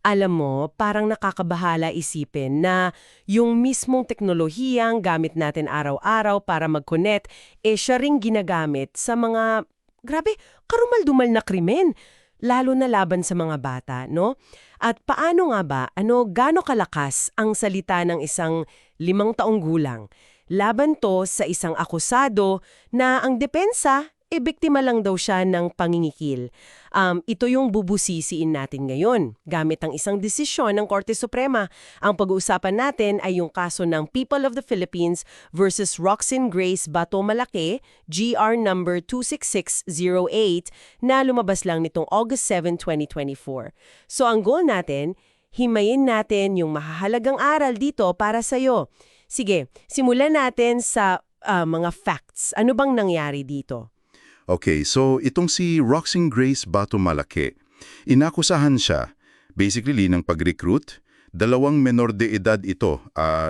Alam mo, parang nakakabahala isipin na yung mismong teknolohiyang gamit natin araw-araw para mag-connect, siya ring ginagamit sa mga, grabe, karumal-dumal na krimen, lalo na laban sa mga bata, no? At paano nga ba, gaano kalakas ang salita ng isang 5 taong gulang? Laban to sa isang akusado na ang depensa, biktima lang daw siya ng pangingikil. Ito yung bubusisiin natin ngayon, gamit ang isang desisyon ng Korte Suprema. Ang pag-uusapan natin ay yung kaso ng People of the Philippines versus Roxin Grace Bato Malaki, GR number 26608, na lumabas lang nitong August 7, 2024. So ang goal natin, himayin natin yung mahahalagang aral dito para sa'yo. Sige, simulan natin sa mga facts. Ano bang nangyari dito? Okay, so itong si Roxing Grace Bato Malaki, inakusahan siya, basically ng pag-recruit, 2 menor de edad ito,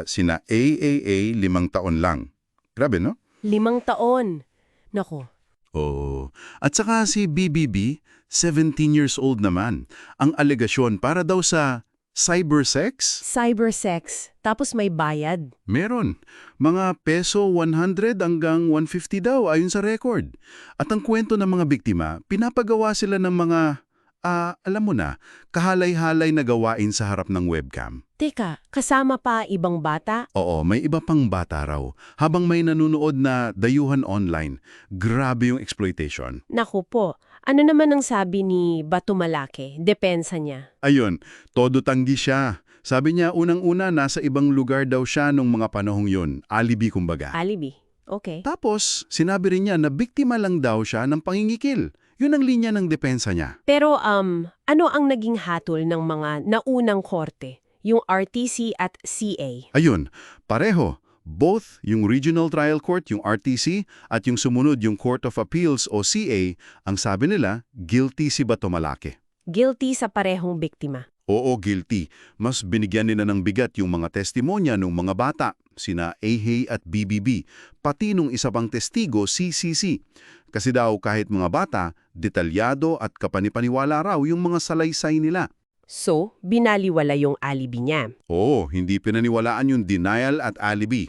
sina AAA 5 taon lang. Grabe, no? 5 taon. Nako. Oh. At saka si BBB, 17 years old naman. Ang alegasyon para daw sa cybersex? Cybersex. Tapos may bayad. Meron. Mga peso 100 hanggang 150 daw ayon sa record. At ang kwento ng mga biktima, pinapagawa sila ng mga, alam mo na, kahalay-halay na gawain sa harap ng webcam. Teka, kasama pa ibang bata? Oo, may iba pang bata raw. Habang may nanunood na dayuhan online, grabe yung exploitation. Naku po. Ano naman ang sabi ni Bato Malaki? Depensa niya. Ayun, todo tanggi siya. Sabi niya unang-una nasa ibang lugar daw siya nung mga panahong yun. Alibi kumbaga. Alibi. Okay. Tapos, sinabi rin niya na biktima lang daw siya ng pangingikil. Yun ang linya ng depensa niya. Pero ano ang naging hatol ng mga naunang korte? Yung RTC at CA? Ayun, pareho. Both yung Regional Trial Court, yung RTC, at yung sumunod yung Court of Appeals o CA, ang sabi nila, guilty si Bato Malaki. Guilty sa parehong biktima. Oo, guilty. Mas binigyan nila ng bigat yung mga testimonya ng mga bata, sina AHEY at BBB, pati nung isa pang testigo, CCC. Kasi daw kahit mga bata, detalyado at kapanipaniwala raw yung mga salaysay nila. So, binaliwala yung alibi niya. Oo, hindi pinaniwalaan yung denial at alibi.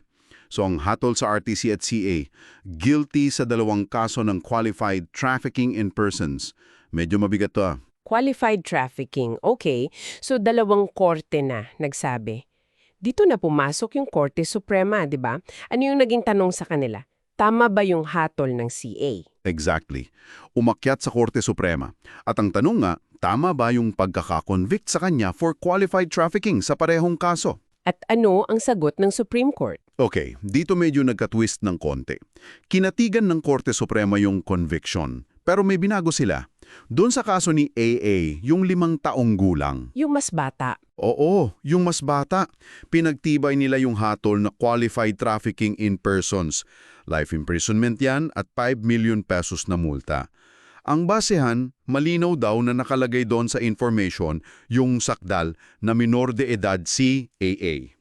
So ang hatol sa RTC at CA, guilty sa 2 kaso ng qualified trafficking in persons. Medyo mabigat to. Qualified trafficking. Okay. So, 2 korte na nagsabi. Dito na pumasok yung Korte Suprema, di ba? Ano yung naging tanong sa kanila? Tama ba yung hatol ng CA? Exactly. Umakyat sa Korte Suprema. At ang tanong nga, tama ba yung pagkakakonvict sa kanya for qualified trafficking sa parehong kaso? At ano ang sagot ng Supreme Court? Okay, dito medyo nagka-twist ng konti. Kinatigan ng Korte Suprema yung conviction, pero may binago sila. Doon sa kaso ni AA, yung 5 taong gulang. Yung mas bata. Oo, yung mas bata. Pinagtibay nila yung hatol na qualified trafficking in persons. Life imprisonment yan at 5 million pesos na multa. Ang basehan, malinaw daw na nakalagay doon sa information yung sakdal na minor de edad si AA.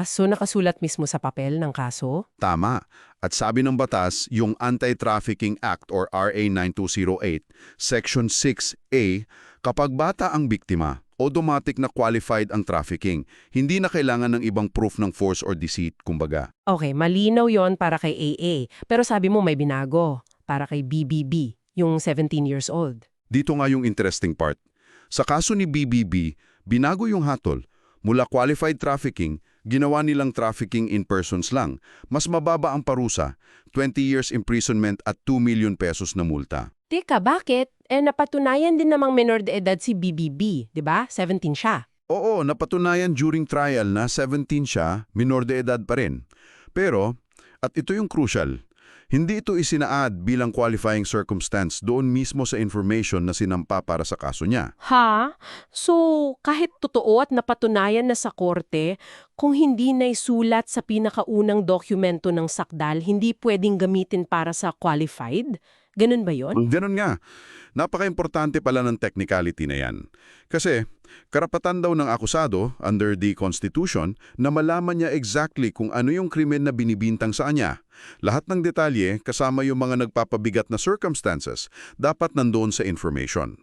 So nakasulat mismo sa papel ng kaso? Tama. At sabi ng batas, yung Anti-Trafficking Act or RA 9208, Section 6A, kapag bata ang biktima, automatic na qualified ang trafficking. Hindi na kailangan ng ibang proof ng force or deceit, kumbaga. Okay, malinaw yon para kay AA. Pero sabi mo may binago para kay BBB, yung 17 years old. Dito nga yung interesting part. Sa kaso ni BBB, binago yung hatol. Mula qualified trafficking, ginawa nilang trafficking in persons lang. Mas mababa ang parusa, 20 years imprisonment at 2 million pesos na multa. Teka, bakit? Napatunayan din namang menor de edad si BBB, di ba? 17 siya. Oo, napatunayan during trial na 17 siya, minor de edad pa rin. Pero, at ito yung crucial, hindi ito isinaad bilang qualifying circumstance doon mismo sa information na sinampa para sa kaso niya. Ha? So, kahit totoo at napatunayan na sa korte, kung hindi naisulat sa pinakaunang dokumento ng sakdal, hindi pwedeng gamitin para sa qualified? Ganun ba yon? Ganun nga. Napaka-importante pala ng technicality na yan. Kasi, karapatan daw ng akusado, under the Constitution, na malaman niya exactly kung ano yung krimen na binibintang sa kanya. Lahat ng detalye, kasama yung mga nagpapabigat na circumstances, dapat nandoon sa information.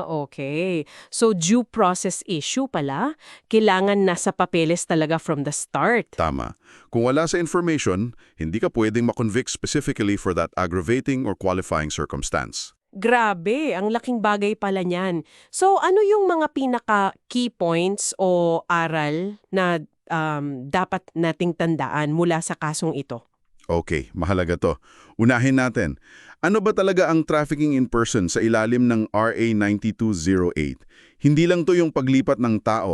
Okay. So, due process issue pala? Kailangan nasa papeles talaga from the start. Tama. Kung wala sa information, hindi ka pwedeng makonvict specifically for that aggravating or qualifying circumstance. Grabe, ang laking bagay pala niyan. So, ano yung mga pinaka-key points o aral na dapat nating tandaan mula sa kasong ito? Okay, mahalaga to. Unahin natin. Ano ba talaga ang trafficking in person sa ilalim ng RA 9208? Hindi lang to yung paglipat ng tao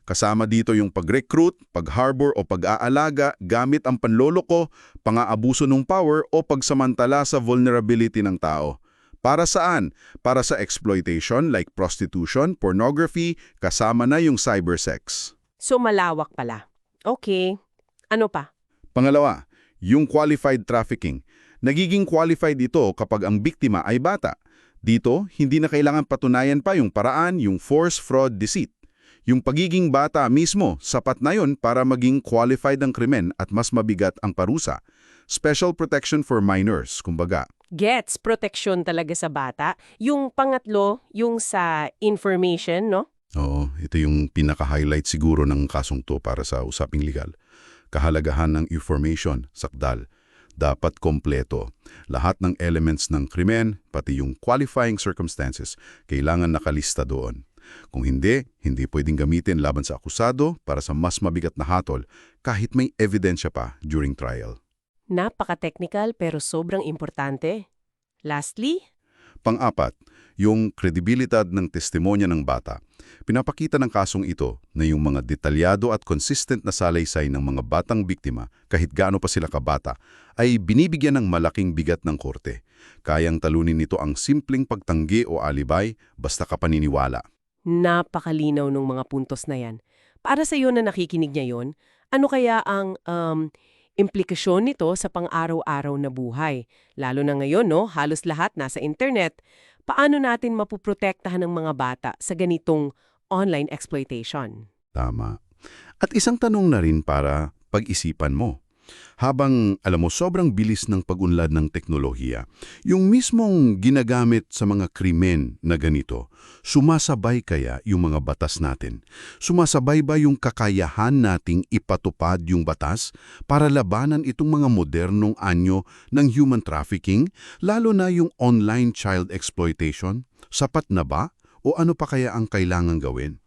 Kasama dito yung pag-recruit, pag-harbor o pag-aalaga gamit ang panloloko, pang-aabuso ng power o pagsamantala sa vulnerability ng tao. Para saan? Para sa exploitation like prostitution, pornography, kasama na yung cybersex. So, malawak pala. Okay. Ano pa? Pangalawa, yung qualified trafficking. Nagiging qualified ito kapag ang biktima ay bata. Dito, hindi na kailangan patunayan pa yung paraan, yung force, fraud, deceit. Yung pagiging bata mismo, sapat na yun para maging qualified ang krimen at mas mabigat ang parusa. Special protection for minors, kumbaga. Gets protection talaga sa bata. Yung pangatlo, yung sa information, no? Oo, ito yung pinaka-highlight siguro ng kasong to para sa usaping legal. Kahalagahan ng information, sakdal. Dapat kompleto. Lahat ng elements ng krimen, pati yung qualifying circumstances, kailangan nakalista doon. Kung hindi pwedeng gamitin laban sa akusado para sa mas mabigat na hatol kahit may ebidensya pa during trial. Napaka-technical pero sobrang importante. Lastly, Pang-apat, yung kredibilidad ng testimonya ng bata. Pinapakita ng kasong ito na yung mga detalyado at consistent na salaysay ng mga batang biktima, kahit gaano pa sila kabata, ay binibigyan ng malaking bigat ng korte. Kayang talunin nito ang simpleng pagtanggi o alibay basta ka paniniwala. napakalinaw ng mga puntos na yan. Para sa iyo na nakikinig ngayon, ano kaya ang implikasyon nito sa pang-araw-araw na buhay? Lalo na ngayon, no? Halos lahat nasa internet. Paano natin mapuprotektahan ng mga bata sa ganitong online exploitation? Tama. At isang tanong na rin para pag-isipan mo. Habang, alam mo, sobrang bilis ng pag-unlad ng teknolohiya, yung mismong ginagamit sa mga krimen na ganito, sumasabay kaya yung mga batas natin? Sumasabay ba yung kakayahan nating ipatupad yung batas para labanan itong mga modernong anyo ng human trafficking, lalo na yung online child exploitation? Sapat na ba? O ano pa kaya ang kailangan gawin?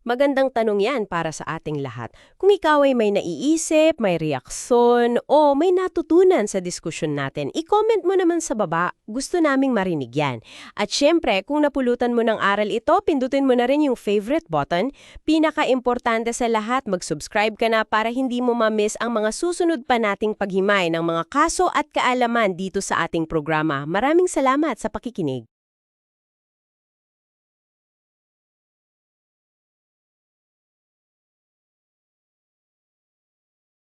Magandang tanong yan para sa ating lahat. Kung ikaw ay may naiisip, may reaksyon, o may natutunan sa diskusyon natin, i-comment mo naman sa baba. Gusto naming marinig yan. At syempre, kung napulutan mo ng aral ito, pindutin mo na rin yung favorite button. Pinaka-importante sa lahat, mag-subscribe ka na para hindi mo ma-miss ang mga susunod pa nating paghimay ng mga kaso at kaalaman dito sa ating programa. Maraming salamat sa pakikinig.